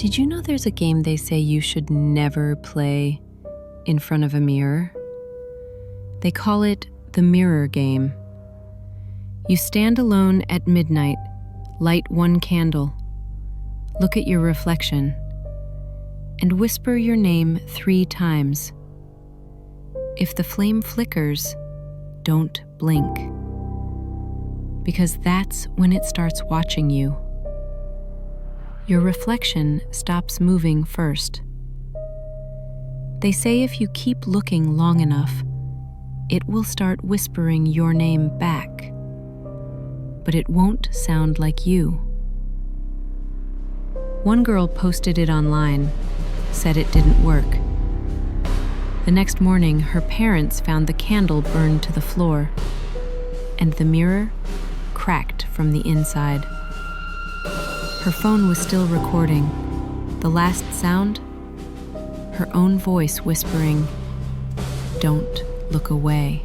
Did you know there's a game they say you should never play in front of a mirror? They call it the mirror game. You stand alone at midnight, light one candle, look at your reflection, and whisper your name 3 times. If the flame flickers, don't blink, because that's when it starts watching you. Your reflection stops moving first. They say if you keep looking long enough, it will start whispering your name back, but it won't sound like you. One girl posted it online, said it didn't work. The next morning, her parents found the candle burned to the floor, and the mirror cracked from the inside. Her phone was still recording. The last sound? Her own voice whispering, "Don't look away."